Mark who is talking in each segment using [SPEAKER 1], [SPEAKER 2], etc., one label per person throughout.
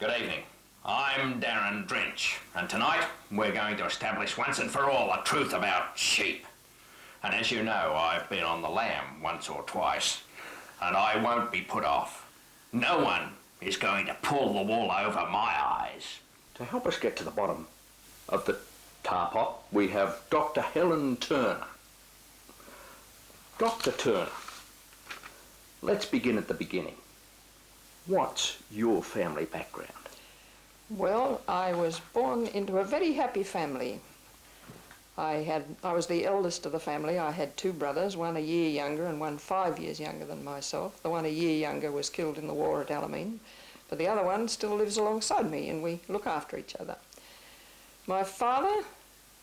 [SPEAKER 1] Good evening. I'm Derryn Hinch, and tonight we're going to establish once and for all the truth about sheep. And as you know, I've been on the lam once or twice, and I won't be put off. No one is going to pull the wool over my eyes.
[SPEAKER 2] To help us get to the bottom of the tar pot, we have Dr. Helen Turner. Dr. Turner, let's begin at the beginning. What's your family background?
[SPEAKER 3] Well, I was born into a very happy family. I was the eldest of the family. I had two brothers, one a year younger and one 5 years younger than myself. The one a year younger was killed in the war at Alamein, but the other one still lives alongside me, and we look after each other. My father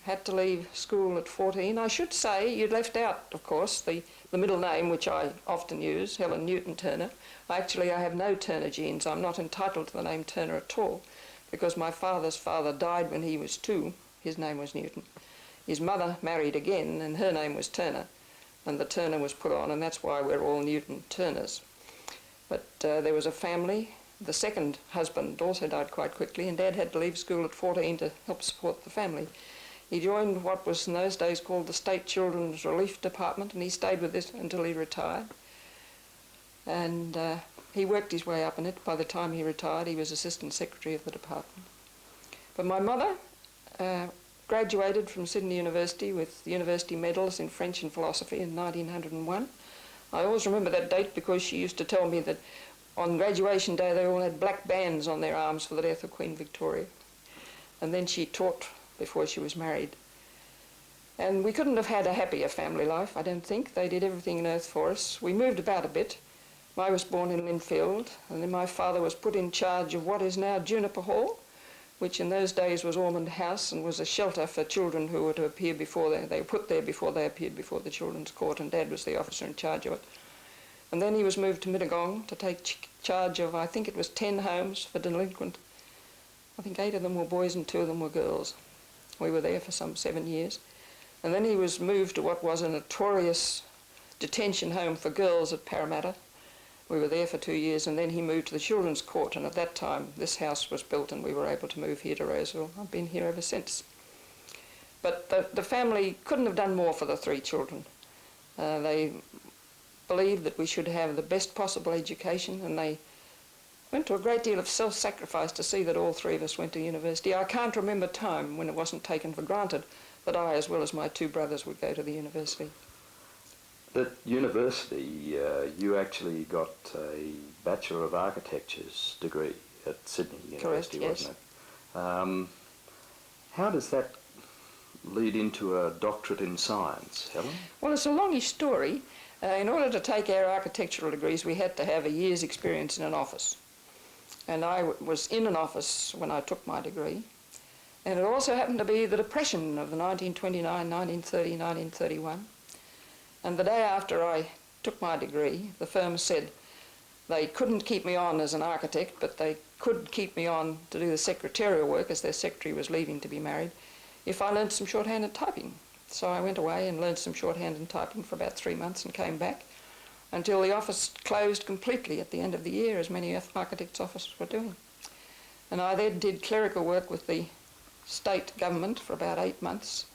[SPEAKER 3] had to leave school at 14. I should say you left out, of course, the middle name, which I often use, Helen Newton Turner. Actually, I have no Turner genes. I'm not entitled to the name Turner at all, because my father's father died when he was 2. His name was Newton. His mother married again, and her name was Turner, and the Turner was put on, and that's why we're all Newton Turners. But there was a family. The second husband also died quite quickly, and Dad had to leave school at 14 to help support the family. He joined what was in those days called the State Children's Relief Department, and he stayed with this until he retired. And he worked his way up in it. By the time he retired, he was Assistant Secretary of the department. But my mother graduated from Sydney University with university medals in French and philosophy in 1901. I always remember that date because she used to tell me that on graduation day they all had black bands on their arms for the death of Queen Victoria. And then she taught before she was married. And we couldn't have had a happier family life, I don't think. They did everything on earth for us. We moved about a bit. I was born in Linfield, and then my father was put in charge of what is now Juniper Hall, which in those days was Ormond House and was a shelter for children who were to appear before they were put there before they appeared before the Children's Court, and Dad was the officer in charge of it. And then he was moved to Mittagong to take charge of, I think it was 10 homes for delinquent. I think 8 of them were boys and 2 of them were girls. We were there for some 7 years. And then he was moved to what was a notorious detention home for girls at Parramatta. We were there for 2 years, and then he moved to the Children's Court, and at that time this house was built and we were able to move here to Roseville. I've been here ever since. But the family couldn't have done more for the 3 children. They believed that we should have the best possible education, and they went to a great deal of self-sacrifice to see that all 3 of us went to university. I can't remember a time when it wasn't taken for granted that I, as well as my 2 brothers, would go to the university.
[SPEAKER 2] At university, you actually got a Bachelor of Architecture's degree at Sydney University,
[SPEAKER 3] correct, yes.
[SPEAKER 2] Wasn't it? How does that lead into a doctorate in science, Helen?
[SPEAKER 3] Well, it's a longish story. In order to take our architectural degrees, we had to have a year's experience in an office. And I was in an office when I took my degree. And it also happened to be the Depression of the 1929, 1930, 1931. And the day after I took my degree, the firm said they couldn't keep me on as an architect, but they could keep me on to do the secretarial work, as their secretary was leaving to be married, if I learned some shorthand and typing. So I went away and learned some shorthand and typing for about 3 months and came back until the office closed completely at the end of the year, as many architects' offices were doing. And I then did clerical work with the state government for about 8 months.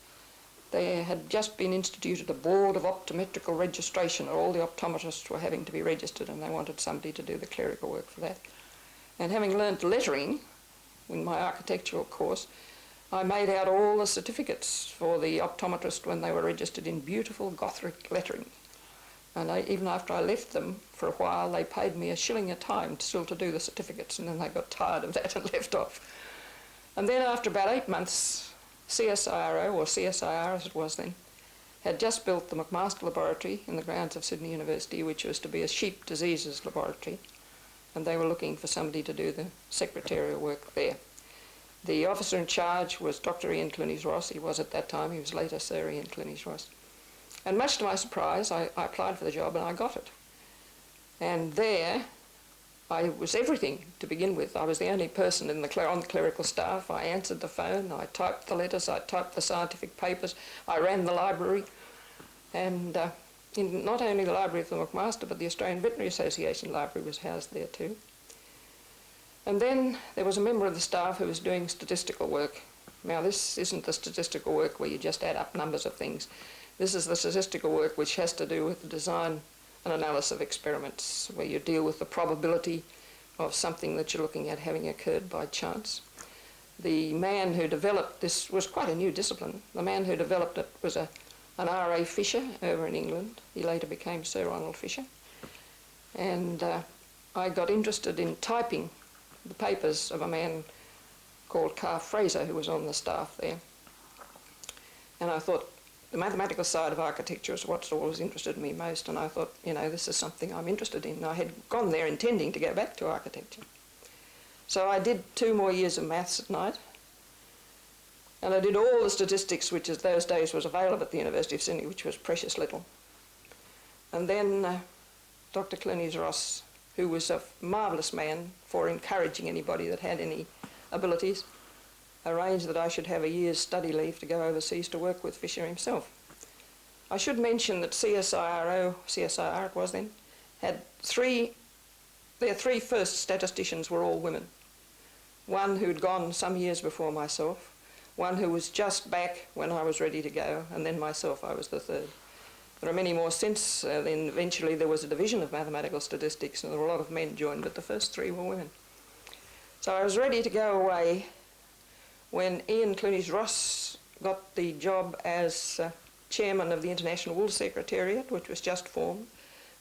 [SPEAKER 3] There had just been instituted a board of optometrical registration, or all the optometrists were having to be registered, and they wanted somebody to do the clerical work for that. And having learnt lettering in my architectural course, I made out all the certificates for the optometrist when they were registered in beautiful Gothic lettering. And even after I left them for a while, they paid me $1 a time still to do the certificates, and then they got tired of that and left off. And then after about 8 months, CSIRO, or CSIR as it was then, had just built the McMaster Laboratory in the grounds of Sydney University, which was to be a sheep diseases laboratory, and they were looking for somebody to do the secretarial work there. The officer in charge was Dr. Ian Clunies-Ross. He was at that time. He was later Sir Ian Clunies-Ross. And much to my surprise, I applied for the job and I got it. And there, I was everything to begin with. I was the only person on the clerical staff. I answered the phone, I typed the letters, I typed the scientific papers, I ran the library. And in not only the library of the McMaster, but the Australian Veterinary Association library was housed there too. And then there was a member of the staff who was doing statistical work. Now, this isn't the statistical work where you just add up numbers of things. This is the statistical work which has to do with the design and analysis of experiments, where you deal with the probability of something that you're looking at having occurred by chance. The man who developed this was quite a new discipline. The man who developed it was an R.A. Fisher over in England. He later became Sir Ronald Fisher. And I got interested in typing the papers of a man called Carr Fraser, who was on the staff there. And I thought the mathematical side of architecture is what's always interested me most, and I thought, you know, this is something I'm interested in. I had gone there intending to go back to architecture. So I did 2 more years of maths at night, and I did all the statistics which in those days was available at the University of Sydney, which was precious little. And then Dr. Clunies Ross, who was a marvellous man for encouraging anybody that had any abilities, arranged that I should have a year's study leave to go overseas to work with Fisher himself. I should mention that CSIR it was then, had their 3 first statisticians were all women. One who'd gone some years before myself, one who was just back when I was ready to go, and then myself, I was the 3rd. There are many more since. Then eventually there was a division of mathematical statistics, and there were a lot of men joined, but the first 3 were women. So I was ready to go away when Ian Clunies Ross got the job as chairman of the International Wool Secretariat, which was just formed.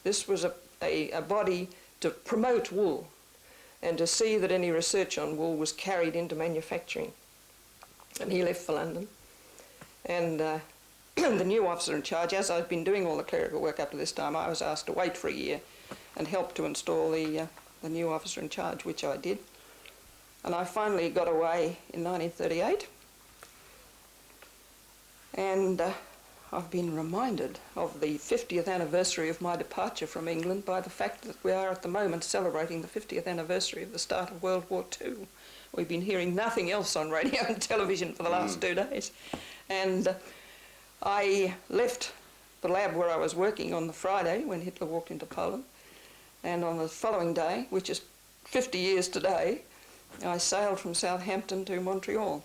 [SPEAKER 3] This was a body to promote wool and to see that any research on wool was carried into manufacturing. And he left for London. And the new officer in charge, as I'd been doing all the clerical work up to this time, I was asked to wait for a year and help to install the new officer in charge, which I did. And I finally got away in 1938. And I've been reminded of the 50th anniversary of my departure from England by the fact that we are at the moment celebrating the 50th anniversary of the start of World War II. We've been hearing nothing else on radio and television for the last 2 days. And I left the lab where I was working on the Friday when Hitler walked into Poland. And on the following day, which is 50 years today, I sailed from Southampton to Montreal.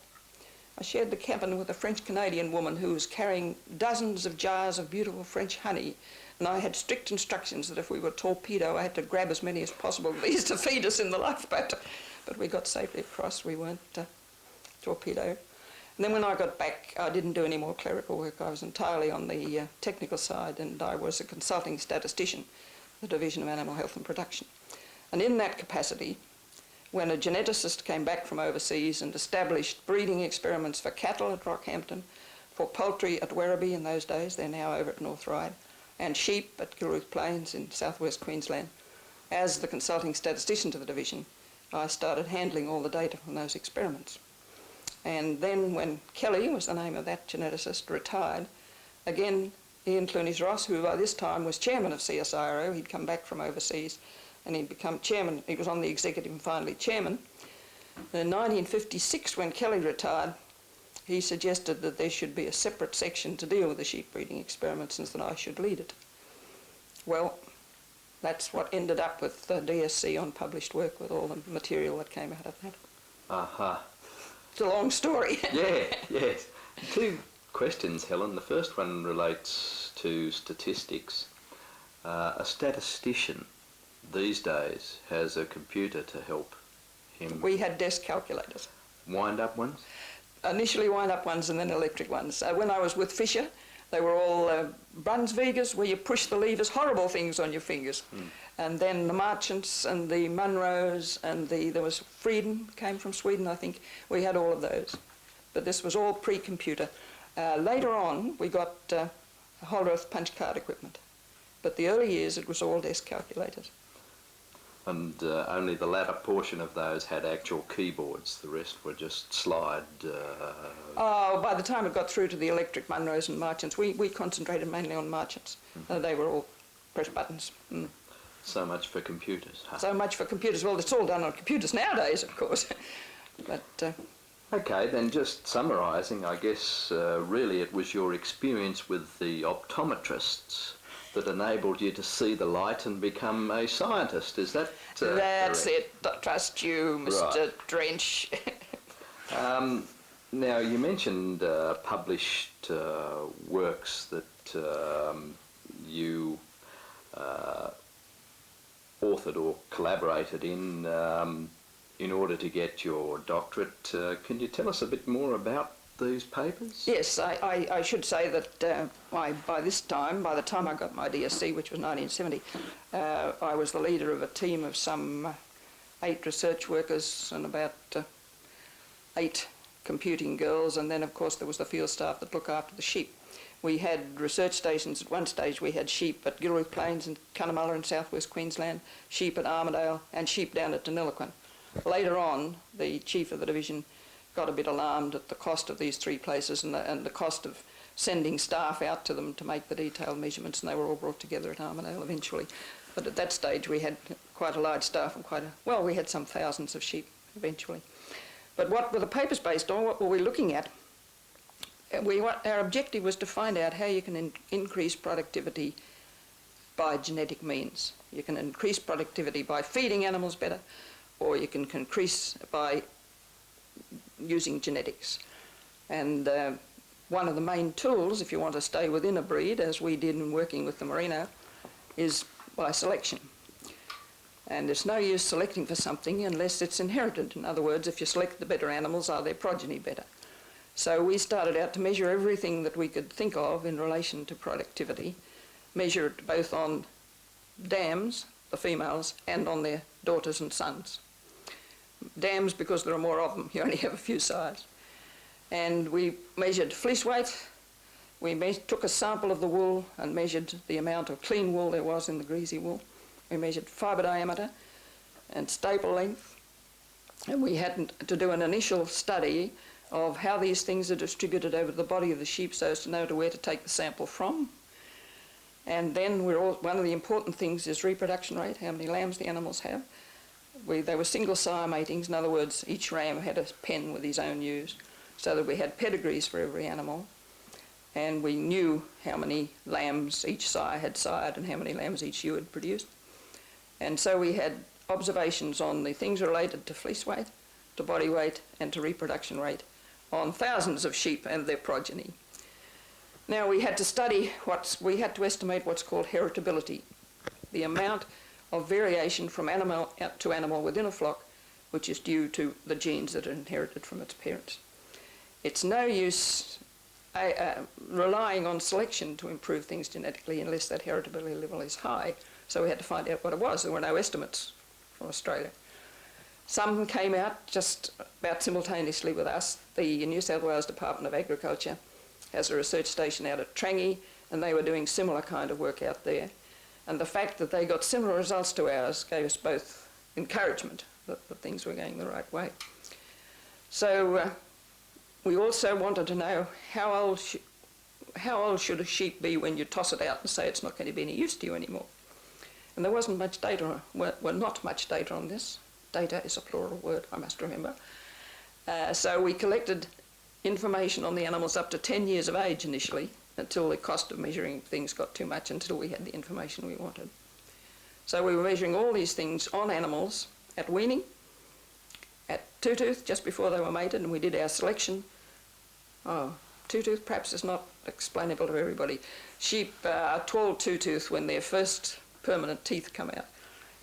[SPEAKER 3] I shared the cabin with a French-Canadian woman who was carrying dozens of jars of beautiful French honey, and I had strict instructions that if we were torpedo, I had to grab as many as possible of these to feed us in the lifeboat. But we got safely across. We weren't torpedoed. And then when I got back, I didn't do any more clerical work. I was entirely on the technical side, and I was a consulting statistician, the Division of Animal Health and Production. And in that capacity, when a geneticist came back from overseas and established breeding experiments for cattle at Rockhampton, for poultry at Werribee in those days, they're now over at North Ryde, and sheep at Gilruth Plains in southwest Queensland, as the consulting statistician to the division, I started handling all the data from those experiments. And then when Kelly, was the name of that geneticist, retired, again Ian Clunies Ross, who by this time was chairman of CSIRO, he'd come back from overseas, and he'd become chairman. He was on the executive and finally chairman. In 1956, when Kelly retired, he suggested that there should be a separate section to deal with the sheep breeding experiments and that I should lead it. Well, that's what ended up with the DSC on published work, with all the material that came out of that.
[SPEAKER 2] Aha.
[SPEAKER 3] It's a long story.
[SPEAKER 2] Yeah, yes. 2 questions, Helen. The first one relates to statistics. A statistician these days has a computer to help him.
[SPEAKER 3] We had desk calculators.
[SPEAKER 2] Wind-up ones?
[SPEAKER 3] Initially wind-up ones and then electric ones. When I was with Fisher, they were all Brunswickers, where you push the levers, horrible things on your fingers. And then the Marchants and the Munros and there was Frieden, came from Sweden, I think. We had all of those. But this was all pre-computer. Later on, we got Hollerith punch card equipment. But the early years, it was all desk calculators.
[SPEAKER 2] And only the latter portion of those had actual keyboards. The rest were just slide.
[SPEAKER 3] By the time it got through to the electric Munros and Marchants, we concentrated mainly on Marchants. They were all press buttons.
[SPEAKER 2] So much for computers. Huh?
[SPEAKER 3] So much for computers. Well, it's all done on computers nowadays, of course. But
[SPEAKER 2] okay, then just summarising, I guess really it was your experience with the optometrists that enabled you to see the light and become a scientist. Is that
[SPEAKER 3] That's
[SPEAKER 2] correct?
[SPEAKER 3] it. Trust you, Mr.
[SPEAKER 2] Right.
[SPEAKER 3] Drench.
[SPEAKER 2] Now, you mentioned published works that you authored or collaborated in order to get your doctorate. Can you tell us a bit more about these papers?
[SPEAKER 3] Yes, I should say that by this time, by the time I got my DSc, which was 1970, I was the leader of a team of some 8 research workers and about 8 computing girls, and then of course there was the field staff that look after the sheep. We had research stations. At one stage we had sheep at Gilruth Plains in Cunnamulla in southwest Queensland, sheep at Armidale, and sheep down at Deniliquin. Later on, the chief of the division got a bit alarmed at the cost of these 3 places and the cost of sending staff out to them to make the detailed measurements, and they were all brought together at Armidale eventually. But at that stage we had quite a large staff and we had some thousands of sheep eventually. But what were the papers based on? What were we looking at? Our objective was to find out how you can increase productivity by genetic means. You can increase productivity by feeding animals better, or you can increase by using genetics. And one of the main tools, if you want to stay within a breed, as we did in working with the merino, is by selection. And it's no use selecting for something unless it's inherited. In other words, if you select the better animals, are their progeny better? So we started out to measure everything that we could think of in relation to productivity, measure it both on dams, the females, and on their daughters and sons. Dams because there are more of them, you only have a few sires. And we measured fleece weight, we took a sample of the wool and measured the amount of clean wool there was in the greasy wool. We measured fibre diameter and staple length, and we had to do an initial study of how these things are distributed over the body of the sheep so as to know where to take the sample from. And then one of the important things is reproduction rate, how many lambs the animals have. They were single sire matings, in other words, each ram had a pen with his own ewes, so that we had pedigrees for every animal, and we knew how many lambs each sire had sired and how many lambs each ewe had produced. And so we had observations on the things related to fleece weight, to body weight, and to reproduction rate on thousands of sheep and their progeny. Now we had to estimate what's called heritability, the amount of variation from animal to animal within a flock, which is due to the genes that are inherited from its parents. It's no use relying on selection to improve things genetically unless that heritability level is high. So we had to find out what it was. There were no estimates from Australia. Some came out just about simultaneously with us. The New South Wales Department of Agriculture has a research station out at Trangie, and they were doing similar kind of work out there. And the fact that they got similar results to ours gave us both encouragement that things were going the right way. So we also wanted to know how old should a sheep be when you toss it out and say it's not going to be any use to you anymore. And there wasn't much data, not much data on this. Data is a plural word, I must remember. So we collected information on the animals up to 10 years of age initially, until the cost of measuring things got too much, until we had the information we wanted. So we were measuring all these things on animals at weaning, at two-tooth, just before they were mated, and we did our selection. Two-tooth perhaps is not explainable to everybody. Sheep are 12 two-tooth when their first permanent teeth come out,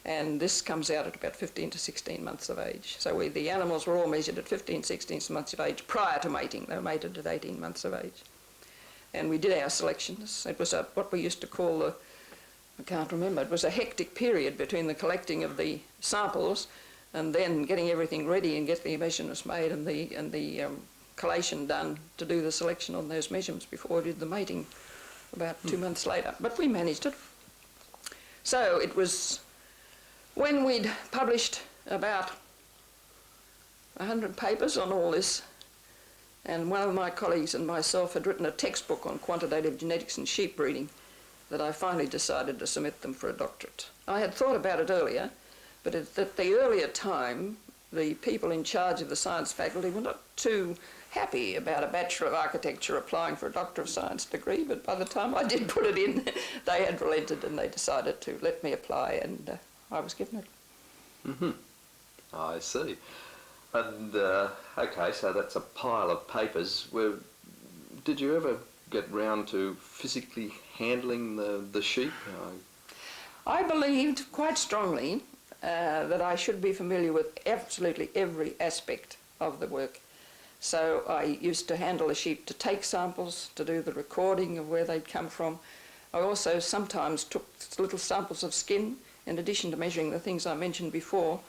[SPEAKER 3] and this comes out at about 15 to 16 months of age. So the animals were all measured at 15, 16 months of age prior to mating. They were mated at 18 months of age. And we did our selections. It was what we used to call I can't remember, it was a hectic period between the collecting of the samples and then getting everything ready and get the measurements made and the collation done to do the selection on those measurements before we did the mating about 2 months later. But we managed it. So it was when we'd published about 100 papers on all this, and one of my colleagues and myself had written a textbook on quantitative genetics and sheep breeding, that I finally decided to submit them for a doctorate. I had thought about it earlier, but at the earlier time, the people in charge of the science faculty were not too happy about a Bachelor of Architecture applying for a Doctor of Science degree, but by the time I did put it in, they had relented and they decided to let me apply, and I was given it.
[SPEAKER 2] Mm-hmm. I see. And, okay, so that's a pile of papers. Did you ever get round to physically handling the sheep?
[SPEAKER 3] I believed quite strongly that I should be familiar with absolutely every aspect of the work. So I used to handle a sheep to take samples, to do the recording of where they'd come from. I also sometimes took little samples of skin, in addition to measuring the things I mentioned before.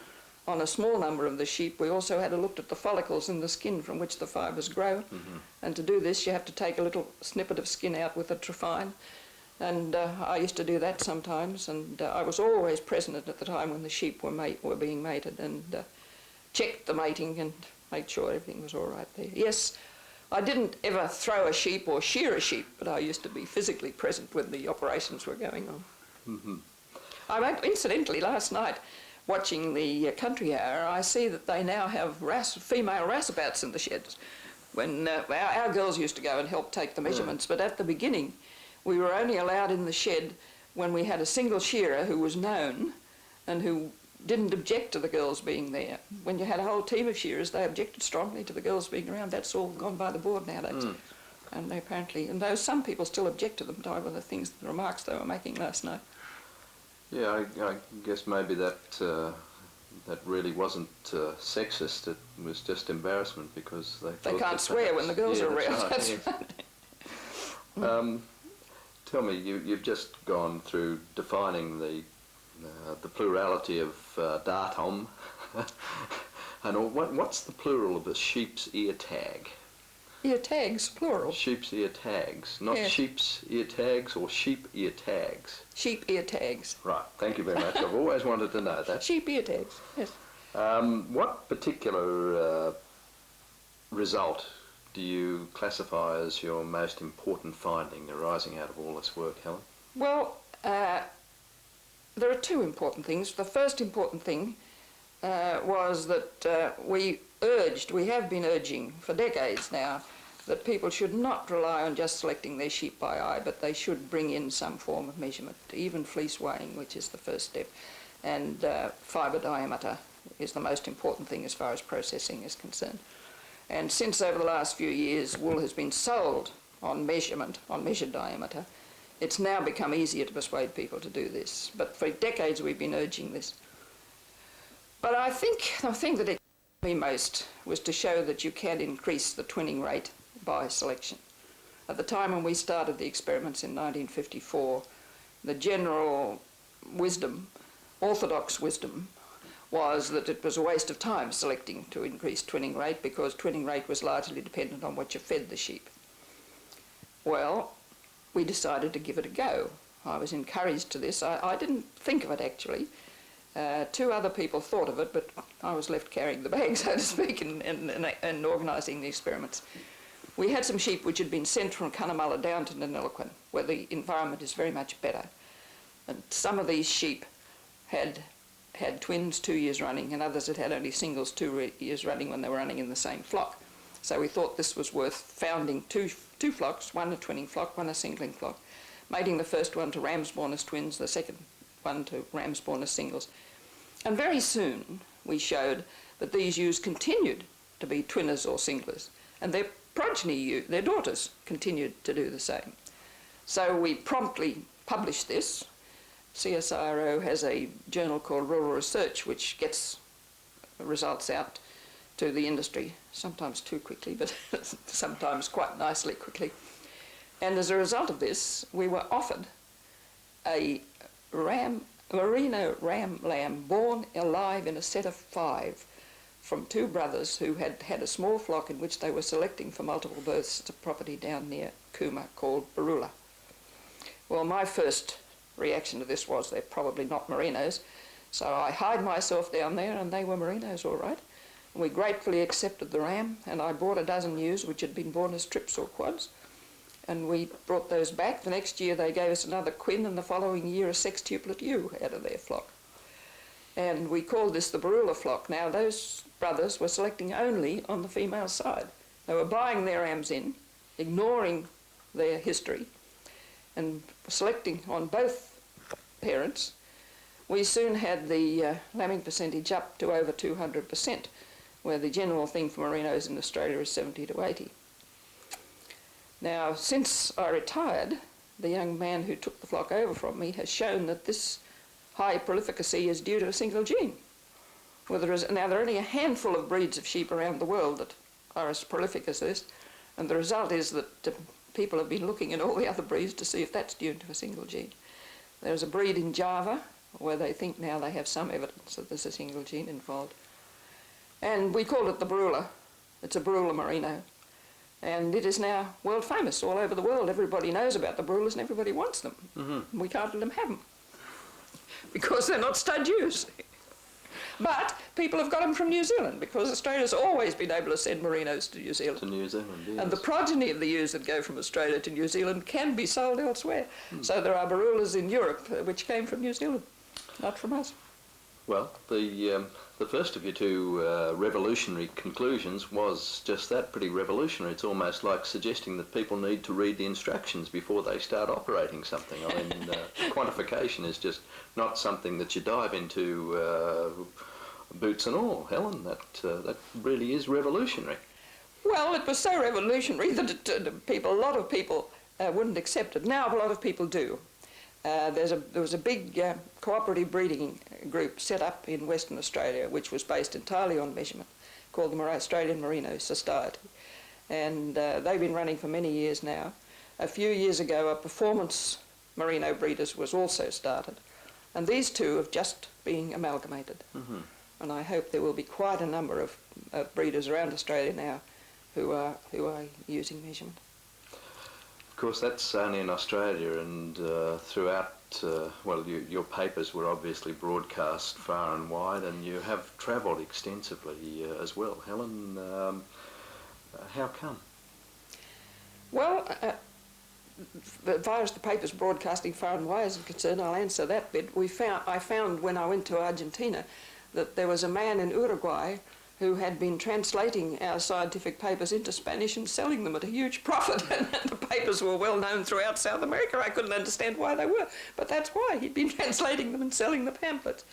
[SPEAKER 3] On a small number of the sheep, we also had a look at the follicles in the skin from which the fibres grow. Mm-hmm. And to do this, you have to take a little snippet of skin out with a trephine. And I used to do that sometimes, and I was always present at the time when the sheep were being mated, and checked the mating and made sure everything was all right there. Yes, I didn't ever throw a sheep or shear a sheep, but I used to be physically present when the operations were going on. Mm-hmm. I went, incidentally, last night, watching the Country Hour, I see that they now have female rouseabouts in the sheds. When our girls used to go and help take the measurements, but at the beginning, we were only allowed in the shed when we had a single shearer who was known and who didn't object to the girls being there. When you had a whole team of shearers, they objected strongly to the girls being around. That's all gone by the board nowadays. Mm. And they apparently, and though some people still object to them, the remarks they were making last night.
[SPEAKER 2] Yeah, I guess maybe that really wasn't sexist. It was just embarrassment because they
[SPEAKER 3] can't swear when the girls are around. That's right.
[SPEAKER 2] Tell me, you've just gone through defining the plurality of datum, and what's the plural of a sheep's ear tag?
[SPEAKER 3] Ear tags, plural.
[SPEAKER 2] Sheep's ear tags, not
[SPEAKER 3] yes.
[SPEAKER 2] Sheep's ear tags or sheep ear tags.
[SPEAKER 3] Sheep ear tags.
[SPEAKER 2] Right, thank you very much. I've always wanted to know that.
[SPEAKER 3] Sheep ear tags, yes.
[SPEAKER 2] What particular result do you classify as your most important finding arising out of all this work, Helen?
[SPEAKER 3] Well, there are two important things. The first important thing was that we have been urging for decades now, that people should not rely on just selecting their sheep by eye, but they should bring in some form of measurement, even fleece weighing, which is the first step, and fibre diameter is the most important thing as far as processing is concerned. And since over the last few years wool has been sold on measurement, on measured diameter, it's now become easier to persuade people to do this. But for decades we've been urging this. But I think the thing that excited me most was to show that you can increase the twinning rate by selection. At the time when we started the experiments in 1954, the general wisdom, orthodox wisdom, was that it was a waste of time selecting to increase twinning rate because twinning rate was largely dependent on what you fed the sheep. Well, we decided to give it a go. I was encouraged to this. I didn't think of it actually. Two other people thought of it, but I was left carrying the bag, so to speak, and organising the experiments. We had some sheep which had been sent from Cunnamulla down to Naniloquin, where the environment is very much better. And some of these sheep had twins 2 years running, and others had only singles 2 years running when they were running in the same flock. So we thought this was worth founding two flocks, one a twinning flock, one a singling flock, mating the first one to rams born as twins, the second one to rams born as singles. And very soon we showed that these ewes continued to be twinners or singlers, and their progeny, their daughters, continued to do the same. So we promptly published this. CSIRO has a journal called Rural Research which gets results out to the industry, sometimes too quickly, but sometimes quite nicely quickly. And as a result of this, we were offered a merino ram lamb born alive in a set of 5 from 2 brothers who had had a small flock in which they were selecting for multiple births at a property down near Cooma called Barula. Well, my first reaction to this was they're probably not merinos, so I hied myself down there and they were merinos all right. And we gratefully accepted the ram, and I bought a dozen ewes which had been born as trips or quads, and we brought those back. The next year they gave us another quin, and the following year a sextuplet ewe out of their flock. And we called this the Baroola flock. Now, those brothers were selecting only on the female side. They were buying their rams in, ignoring their history, and selecting on both parents. We soon had the lambing percentage up to over 200%, where the general thing for merinos in Australia is 70 to 80. Now, since I retired, the young man who took the flock over from me has shown that this high prolificacy is due to a single gene. Now, there are only a handful of breeds of sheep around the world that are as prolific as this, and the result is that people have been looking at all the other breeds to see if that's due to a single gene. There's a breed in Java where they think now they have some evidence that there's a single gene involved. And we called it the Baroola. It's a Baroola merino. And it is now world famous all over the world. Everybody knows about the Baroolas and everybody wants them. Mm-hmm. We can't let them have them because they're not stud ewes. But people have got them from New Zealand because Australia's always been able to send merinos to New Zealand.
[SPEAKER 2] To New Zealand, yes.
[SPEAKER 3] And the progeny of the ewes that go from Australia to New Zealand can be sold elsewhere. So there are Baroolas in Europe which came from New Zealand, not from us.
[SPEAKER 2] Well, the first of your two revolutionary conclusions was just that, pretty revolutionary. It's almost like suggesting that people need to read the instructions before they start operating something. I mean, quantification is just not something that you dive into boots and all, Helen. That really is revolutionary. Well,
[SPEAKER 3] it was so revolutionary that a lot of people wouldn't accept it. Now a lot of people do. There was a big cooperative breeding group set up in Western Australia which was based entirely on measurement, called the Australian Merino Society. And they've been running for many years now. A few years ago a performance merino breeders was also started, and these two have just been amalgamated. Mm-hmm. And I hope there will be quite a number of breeders around Australia now who are using measurement.
[SPEAKER 2] Of course, that's only in Australia, and throughout, your papers were obviously broadcast far and wide, and you have travelled extensively as well. Helen, how come?
[SPEAKER 3] Well, as far as the papers broadcasting far and wide is concerned, I'll answer that bit. I found when I went to Argentina that there was a man in Uruguay who had been translating our scientific papers into Spanish and selling them at a huge profit. And the papers were well known throughout South America. I couldn't understand why they were, but that's why. He'd been translating them and selling the pamphlets.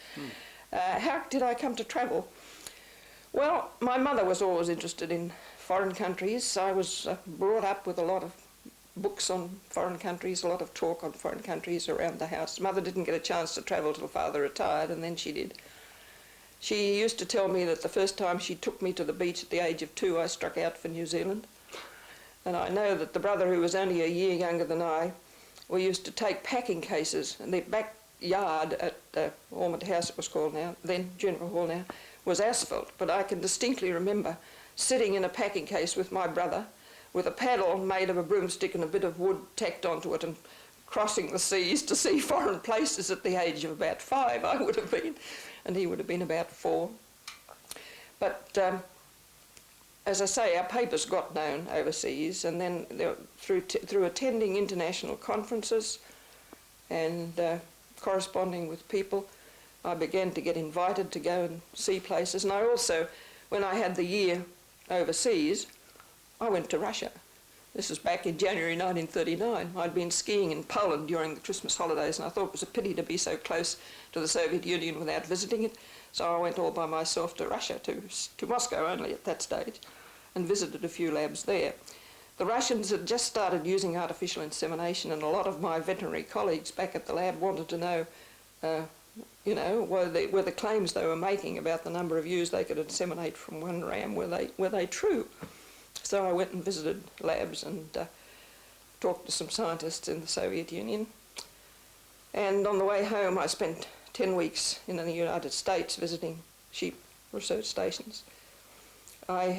[SPEAKER 3] How did I come to travel? Well, my mother was always interested in foreign countries. I was brought up with a lot of books on foreign countries, a lot of talk on foreign countries around the house. Mother didn't get a chance to travel till father retired, and then she did. She used to tell me that the first time she took me to the beach at the age of 2, I struck out for New Zealand. And I know that the brother, who was only a year younger than I, we used to take packing cases, and the backyard at Ormond House, it was called now, then General Hall now, was asphalt. But I can distinctly remember sitting in a packing case with my brother, with a paddle made of a broomstick and a bit of wood tacked onto it, and crossing the seas to see foreign places at the age of about 5, I would have been. And he would have been about 4. But as I say, our papers got known overseas, and then through attending international conferences and corresponding with people, I began to get invited to go and see places. And I also, when I had the year overseas, I went to Russia. This was back in January 1939. I'd been skiing in Poland during the Christmas holidays, and I thought it was a pity to be so close to the Soviet Union without visiting it. So I went all by myself to Russia, to Moscow only at that stage, and visited a few labs there. The Russians had just started using artificial insemination, and a lot of my veterinary colleagues back at the lab wanted to know, were the claims they were making about the number of ewes they could inseminate from one ram, were they true? So I went and visited labs and talked to some scientists in the Soviet Union. And on the way home, I spent 10 weeks in the United States visiting sheep research stations. I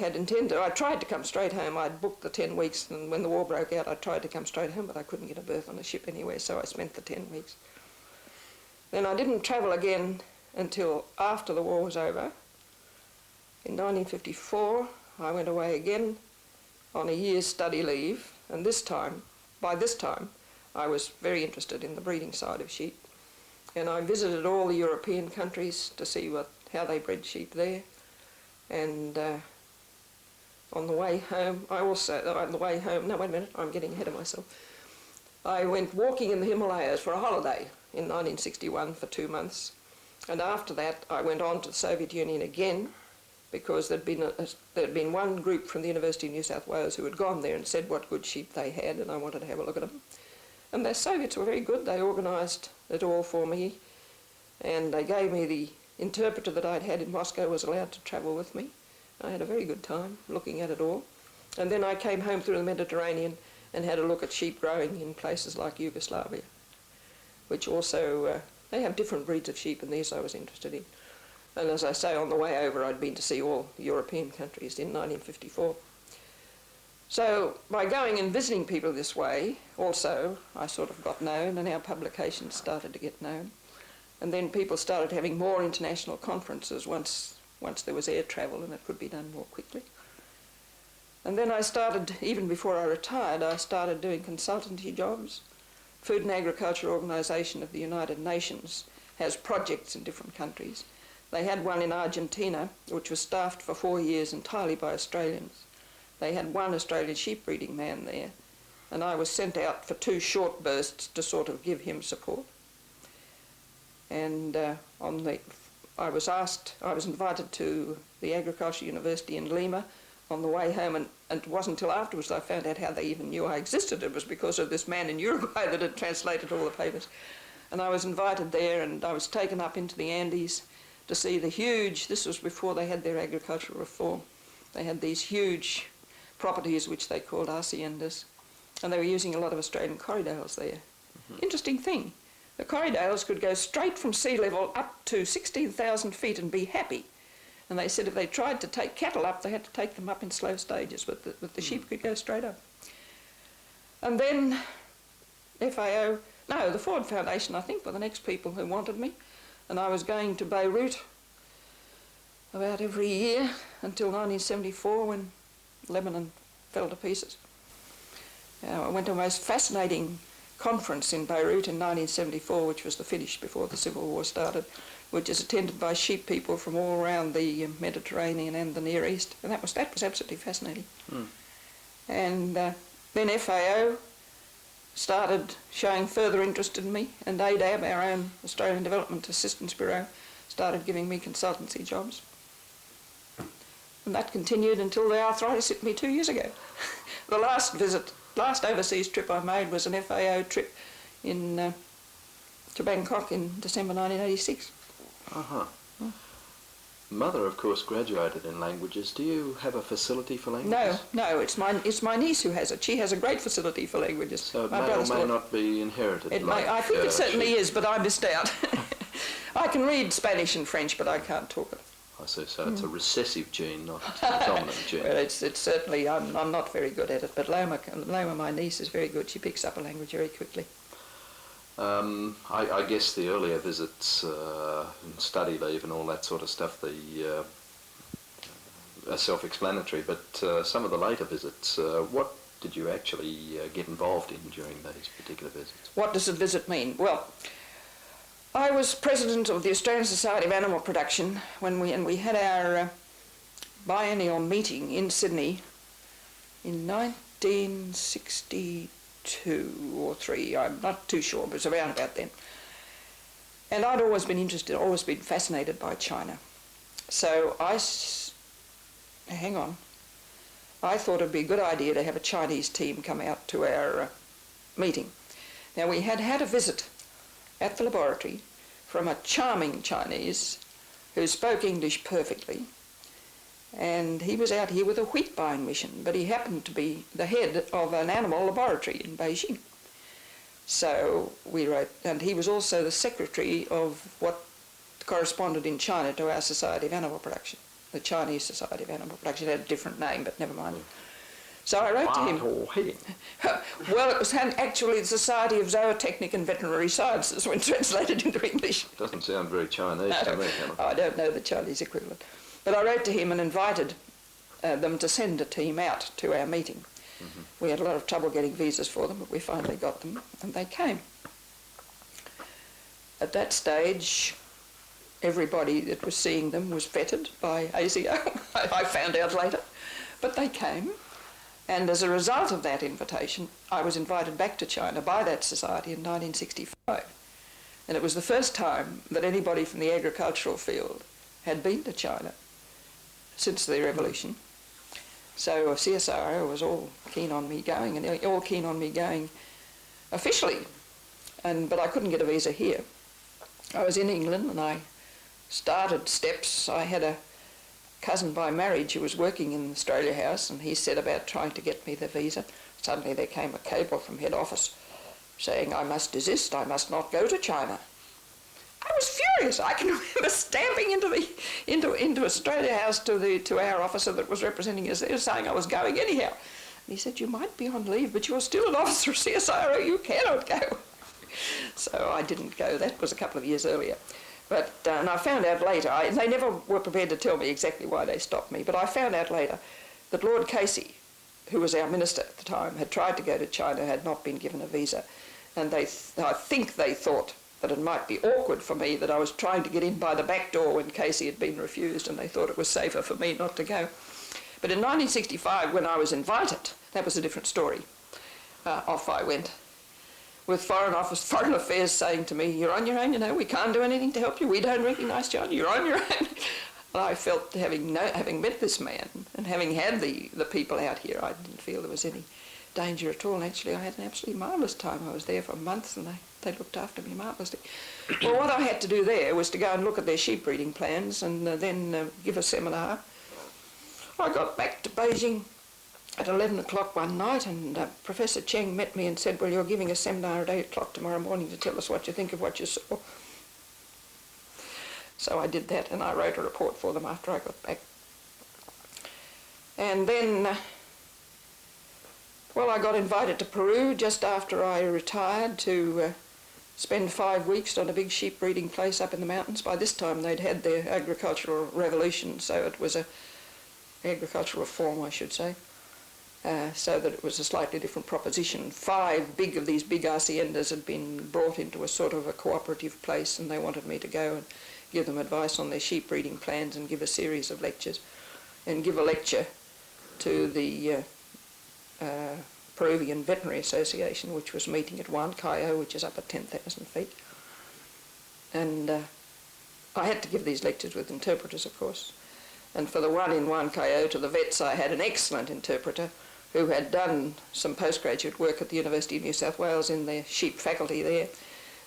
[SPEAKER 3] tried to come straight home. I'd booked the 10 weeks, and when the war broke out, I tried to come straight home, but I couldn't get a berth on a ship anywhere, so I spent the 10 weeks. Then I didn't travel again until after the war was over. In 1954, I went away again on a year's study leave, and by this time, I was very interested in the breeding side of sheep. And I visited all the European countries to see how they bred sheep there. And on the way home, no, wait a minute, I'm getting ahead of myself. I went walking in the Himalayas for a holiday in 1961 for 2 months. And after that, I went on to the Soviet Union again, because there'd been one group from the University of New South Wales who had gone there and said what good sheep they had, and I wanted to have a look at them. And the Soviets were very good. They organised it all for me, and they gave me the interpreter that I'd had in Moscow was allowed to travel with me. I had a very good time looking at it all. And then I came home through the Mediterranean and had a look at sheep growing in places like Yugoslavia, which also, they have different breeds of sheep, and these I was interested in. And as I say, on the way over, I'd been to see all the European countries in 1954. So by going and visiting people this way, also, I sort of got known, and our publications started to get known. And then people started having more international conferences once there was air travel and it could be done more quickly. And then I started, even before I retired, I started doing consultancy jobs. Food and Agriculture Organization of the United Nations has projects in different countries. They had one in Argentina, which was staffed for 4 years entirely by Australians. They had one Australian sheep breeding man there, and I was sent out for 2 short bursts to sort of give him support. And I was invited to the Agricultural University in Lima on the way home, and it wasn't until afterwards I found out how they even knew I existed. It was because of this man in Uruguay that had translated all the papers. And I was invited there, and I was taken up into the Andes to see the huge, this was before they had their agricultural reform, they had these huge properties which they called haciendas, and they were using a lot of Australian corridales there. Interesting thing, the corridales could go straight from sea level up to 16,000 feet and be happy. And they said if they tried to take cattle up, they had to take them up in slow stages, but the sheep could go straight up. And then the Ford Foundation, I think, were the next people who wanted me. And I was going to Beirut about every year until 1974 when Lebanon fell to pieces. I went to a most fascinating conference in Beirut in 1974, which was the finish before the Civil War started, which is attended by sheep people from all around the Mediterranean and the Near East, and that was absolutely fascinating. And then FAO started showing further interest in me, and ADAB, our own Australian Development Assistance Bureau, started giving me consultancy jobs. And that continued until the arthritis hit me 2 years ago. The last overseas trip I made was an FAO trip to Bangkok in December 1986.
[SPEAKER 2] Mother, of course, graduated in languages. Do you have a facility for languages?
[SPEAKER 3] No, it's my niece who has it. She has a great facility for languages.
[SPEAKER 2] So it may or may not be inherited.
[SPEAKER 3] I think it certainly is, but I missed out. I can read Spanish and French, but I can't talk it.
[SPEAKER 2] I see, so it's a recessive gene, not a dominant gene.
[SPEAKER 3] Well, it's certainly, I'm not very good at it, but Loma, my niece, is very good. She picks up a language very quickly.
[SPEAKER 2] I guess the earlier visits and study leave and all that sort of stuff are self-explanatory, but some of the later visits, what did you actually get involved in during these particular visits?
[SPEAKER 3] What does a visit mean? Well, I was president of the Australian Society of Animal Production when we had our biennial meeting in Sydney in 1962 or 3. I'm not too sure, but it was around about then. And I'd always been interested, always been fascinated by China. So I thought it'd be a good idea to have a Chinese team come out to our meeting. Now, we had a visit at the laboratory from a charming Chinese who spoke English perfectly, and he was out here with a wheat buying mission, but he happened to be the head of an animal laboratory in Beijing. So we wrote, and he was also the secretary of what corresponded in China to our Society of Animal Production. The Chinese Society of Animal Production had a different name, but never mind. So I wrote to him. Well, it was actually the Society of Zootechnic and Veterinary Sciences when translated into English.
[SPEAKER 2] Doesn't sound very Chinese to me, Helen.
[SPEAKER 3] I don't know the Chinese equivalent. But I wrote to him and invited them to send a team out to our meeting. We had a lot of trouble getting visas for them, but we finally got them, and they came. At that stage, everybody that was seeing them was vetted by ASIO. I found out later. But they came, and as a result of that invitation, I was invited back to China by that society in 1965. And it was the first time that anybody from the agricultural field had been to China since the revolution. So CSIRO was all keen on me going, and all keen on me going officially. But I couldn't get a visa here. I was in England and I started steps. I had a cousin by marriage who was working in the Australia House, and he set about trying to get me the visa. Suddenly there came a cable from head office saying I must desist, I must not go to China. I was furious. I can remember stamping into Australia House to our officer that was representing us there, saying I was going anyhow. And he said, "You might be on leave, but you're still an officer of CSIRO, you cannot go." So I didn't go. That was a couple of years earlier. But and I found out later, they never were prepared to tell me exactly why they stopped me, but I found out later that Lord Casey, who was our minister at the time, had tried to go to China, had not been given a visa. And I think they thought that it might be awkward for me that I was trying to get in by the back door when Casey had been refused, and they thought it was safer for me not to go. But in 1965, when I was invited, that was a different story. Off I went, with Foreign Affairs saying to me, "You're on your own, you know, we can't do anything to help you, we don't recognise China, you're on your own." And I felt, having met this man and having had the people out here, I didn't feel there was any danger at all. And actually, I had an absolutely marvellous time. I was there for months and they looked after me marvellously. Well, what I had to do there was to go and look at their sheep breeding plans and then give a seminar. I got back to Beijing at 11 o'clock one night, and Professor Cheng met me and said, "Well, you're giving a seminar at 8 o'clock tomorrow morning to tell us what you think of what you saw." So I did that, and I wrote a report for them after I got back. And then, well, I got invited to Peru just after I retired to spend 5 weeks on a big sheep breeding place up in the mountains. By this time, they'd had their agricultural revolution, so it was agricultural reform, I should say. So that it was a slightly different proposition. 5 of these big haciendas had been brought into a sort of a cooperative place, and they wanted me to go and give them advice on their sheep breeding plans and give a series of lectures, and give a lecture to the Peruvian Veterinary Association, which was meeting at Huancayo, which is up at 10,000 feet. And I had to give these lectures with interpreters, of course. And for the one in Huancayo to the vets, I had an excellent interpreter who had done some postgraduate work at the University of New South Wales in the sheep faculty there.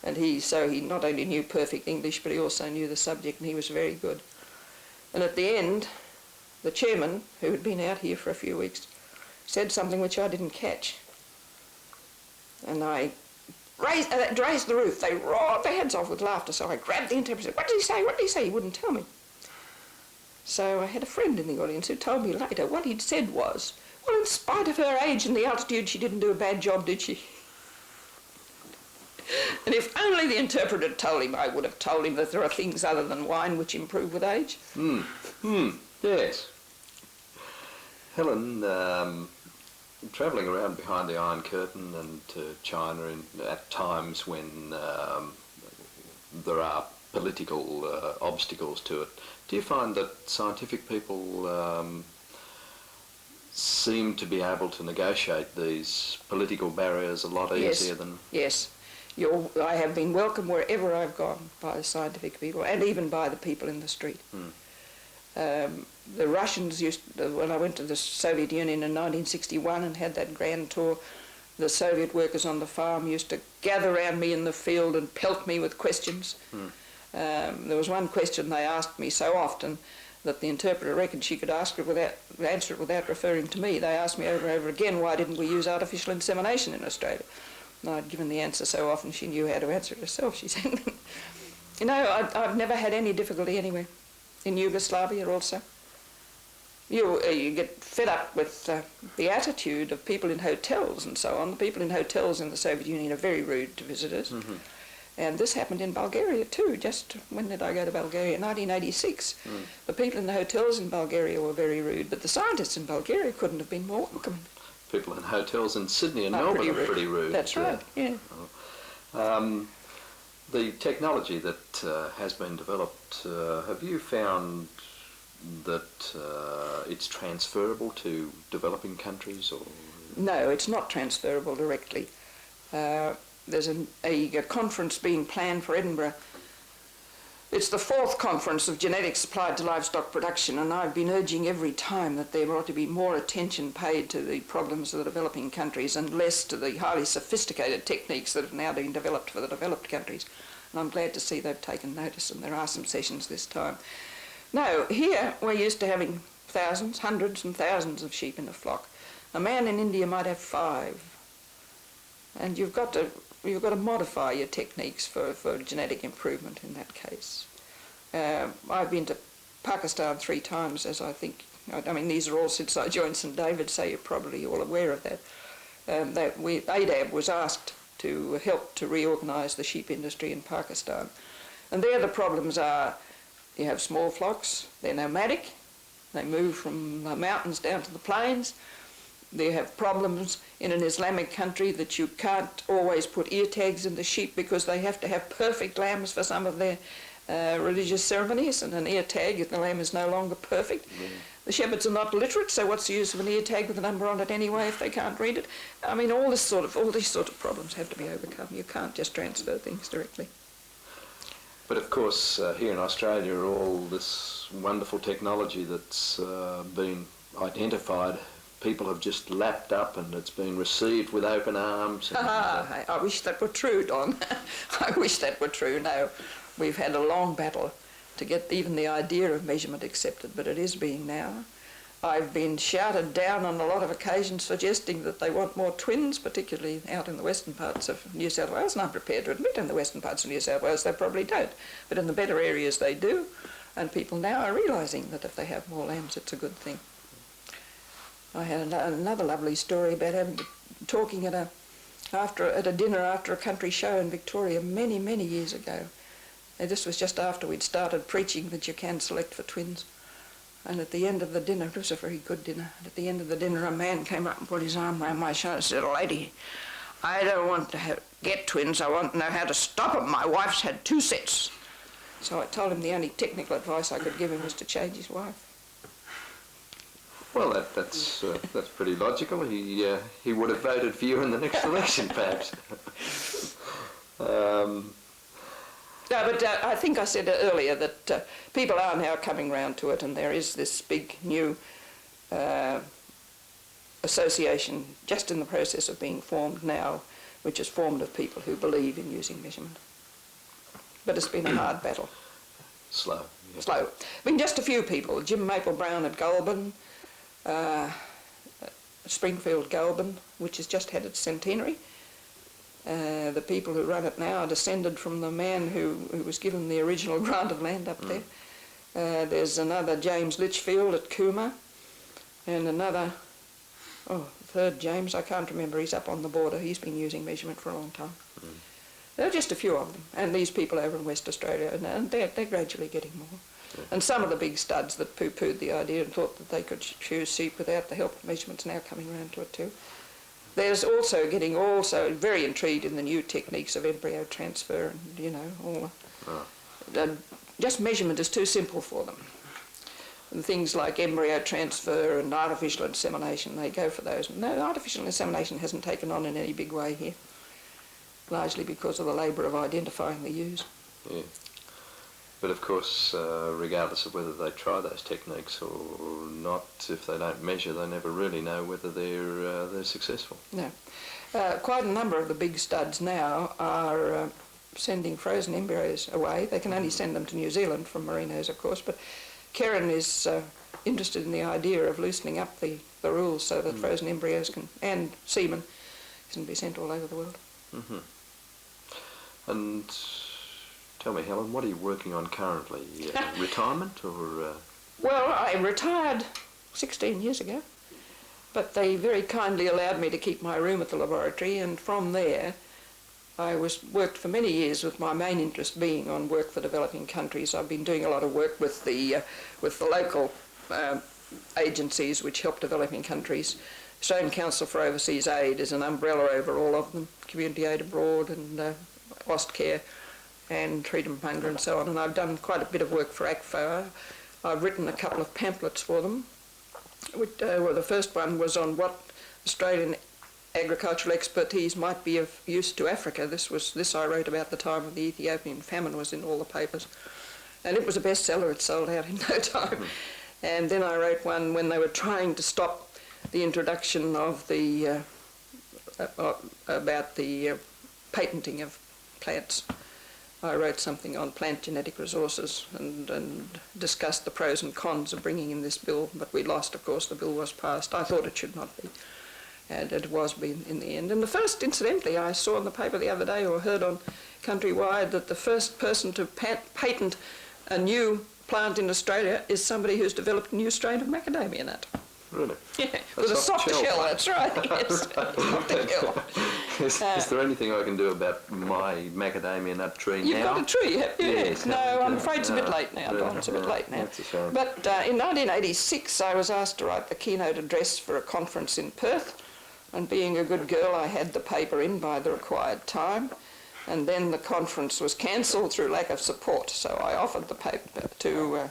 [SPEAKER 3] And he not only knew perfect English, but he also knew the subject, and he was very good. And at the end, the chairman, who had been out here for a few weeks, said something which I didn't catch. And I raised the roof. They roared their heads off with laughter, so I grabbed the interpreter. "What did he say? What did he say?" He wouldn't tell me. So I had a friend in the audience who told me later what he'd said was, "Well, in spite of her age and the altitude, she didn't do a bad job, did she?" And if only the interpreter had told him, I would have told him that there are things other than wine which improve with age.
[SPEAKER 2] Yes. Helen, travelling around behind the Iron Curtain and to China at times when there are political obstacles to it, do you find that scientific people seem to be able to negotiate these political barriers a lot easier than...
[SPEAKER 3] Yes. I have been welcomed wherever I've gone by the scientific people, and even by the people in the street. The Russians when I went to the Soviet Union in 1961 and had that grand tour, the Soviet workers on the farm used to gather around me in the field and pelt me with questions. There was one question they asked me so often that the interpreter reckoned she could answer it without referring to me. They asked me over and over again, why didn't we use artificial insemination in Australia? And I'd given the answer so often she knew how to answer it herself, she said. You know, I've never had any difficulty anywhere. In Yugoslavia also. You get fed up with the attitude of people in hotels and so on. The people in hotels in the Soviet Union are very rude to visitors. And this happened in Bulgaria too. Just when did I go to Bulgaria? 1986. The people in the hotels in Bulgaria were very rude, but the scientists in Bulgaria couldn't have been more welcoming.
[SPEAKER 2] People in hotels in Sydney and Melbourne are pretty rude.
[SPEAKER 3] That's right, yeah.
[SPEAKER 2] The technology that has been developed, have you found that it's transferable to developing countries, or?
[SPEAKER 3] No, it's not transferable directly. There's a conference being planned for Edinburgh. It's the 4th conference of genetics applied to livestock production, and I've been urging every time that there ought to be more attention paid to the problems of the developing countries and less to the highly sophisticated techniques that have now been developed for the developed countries. And I'm glad to see they've taken notice, and there are some sessions this time. Now, here we're used to having thousands, hundreds and thousands of sheep in a flock. A man in India might have 5. And you've got to modify your techniques for genetic improvement in that case. I've been to Pakistan 3 times, as I think, I mean, these are all since I joined St David, so you're probably all aware of that. ADAB was asked to help to reorganise the sheep industry in Pakistan. And there the problems are, you have small flocks, they're nomadic, they move from the mountains down to the plains. They have problems in an Islamic country that you can't always put ear tags in the sheep because they have to have perfect lambs for some of their religious ceremonies, and an ear tag if the lamb is no longer perfect. Yeah. The shepherds are not literate, so what's the use of an ear tag with a number on it anyway if they can't read it? I mean, all these sort of problems have to be overcome. You can't just transfer things directly.
[SPEAKER 2] But of course, here in Australia, all this wonderful technology that's been identified, people have just lapped up, and it's been received with open arms. And,
[SPEAKER 3] I wish that were true, Don. I wish that were true. No, we've had a long battle to get even the idea of measurement accepted, but it is being now. I've been shouted down on a lot of occasions suggesting that they want more twins, particularly out in the western parts of New South Wales, and I'm prepared to admit in the western parts of New South Wales they probably don't, but in the better areas they do, and people now are realising that if they have more lambs it's a good thing. I had another lovely story about talking at a dinner after a country show in Victoria many, many years ago. And this was just after we'd started preaching that you can select for twins. And at the end of the dinner, it was a very good dinner, and at the end of the dinner a man came up and put his arm around my shoulder and said, "Lady, I don't want to get twins, I want to know how to stop them. My wife's had 2 sets." So I told him the only technical advice I could give him was to change his wife.
[SPEAKER 2] Well, that's pretty logical. He would have voted for you in the next election, perhaps.
[SPEAKER 3] No, but I think I said earlier that people are now coming round to it, and there is this big new association just in the process of being formed now, which is formed of people who believe in using measurement. But it's been a hard battle.
[SPEAKER 2] Slow. Yeah.
[SPEAKER 3] Slow. I mean, just a few people. Jim Maple-Brown at Goulburn, Springfield Goulburn, which has just had its centenary. The people who run it now are descended from the man who was given the original grant of land up there. There's another James Litchfield at Cooma, and another, third James, I can't remember, he's up on the border. He's been using measurement for a long time. There are just a few of them, and these people over in West Australia, and they're gradually getting more. And some of the big studs that poo-pooed the idea and thought that they could choose sheep without the help of measurements now coming around to it too. There's also getting very intrigued in the new techniques of embryo transfer, and just measurement is too simple for them. And things like embryo transfer and artificial insemination, they go for those. No, artificial insemination hasn't taken on in any big way here, largely because of the labour of identifying the ewes.
[SPEAKER 2] Yeah. But of course, regardless of whether they try those techniques or not, if they don't measure, they never really know whether they're successful.
[SPEAKER 3] No. Quite a number of the big studs now are sending frozen embryos away. They can only send them to New Zealand from merinos, of course, but Karen is interested in the idea of loosening up the rules so that frozen embryos and semen can be sent all over the world.
[SPEAKER 2] Mm-hmm. And tell me, Helen, what are you working on currently? Retirement or...?
[SPEAKER 3] Well, I retired 16 years ago, but they very kindly allowed me to keep my room at the laboratory, and from there I worked for many years with my main interest being on work for developing countries. I've been doing a lot of work with the local agencies which help developing countries. Australian Council for Overseas Aid is an umbrella over all of them, Community Aid Abroad and Austcare. and treat them hunger and so on. And I've done quite a bit of work for ACFO. I've written a couple of pamphlets for them. Well, the first one was on what Australian agricultural expertise might be of use to Africa. This I wrote about the time of the Ethiopian famine, was in all the papers. And it was a bestseller. It sold out in no time. And then I wrote one when they were trying to stop the introduction of the about the patenting of plants. I wrote something on plant genetic resources and discussed the pros and cons of bringing in this bill, but we lost, of course. The bill was passed. I thought it should not be, and it was in the end. And the first, incidentally, I saw in the paper the other day, or heard on Countrywide, that the first person to patent a new plant in Australia is somebody who's developed a new strain of macadamia nut.
[SPEAKER 2] Really?
[SPEAKER 3] Yeah, with a soft shell, that's right, yes. Soft shell.
[SPEAKER 2] Is there anything I can do about my macadamia nut tree now?
[SPEAKER 3] You've got a tree, have you?
[SPEAKER 2] Yes.
[SPEAKER 3] No, I'm afraid it's a bit late now, Don. It's a bit late now.
[SPEAKER 2] That's a shame.
[SPEAKER 3] But in 1986, I was asked to write the keynote address for a conference in Perth, and being a good girl, I had the paper in by the required time, and then the conference was cancelled through lack of support, so I offered the paper to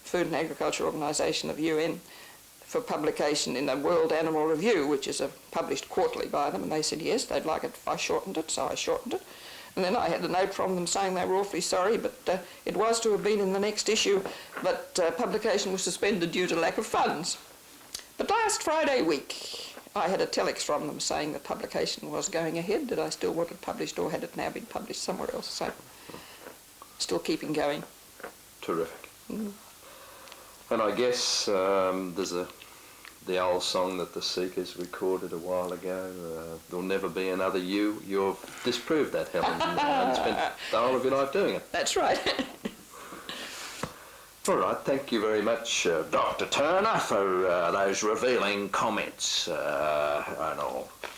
[SPEAKER 3] Food and Agriculture Organisation of UN for publication in the World Animal Review, which is published quarterly by them, and they said yes, they'd like it if I shortened it, so I shortened it. And then I had a note from them saying they were awfully sorry, but it was to have been in the next issue, but publication was suspended due to lack of funds. But last Friday week, I had a telex from them saying the publication was going ahead, that I still want it published, or had it now been published somewhere else, so still keeping going.
[SPEAKER 2] Terrific. And I guess there's the old song that the Seekers recorded a while ago, there'll never be another you. You've disproved that, Helen, and spent the whole of your life doing it.
[SPEAKER 3] That's right.
[SPEAKER 2] All right, thank you very much, Dr. Turner, for those revealing comments and all.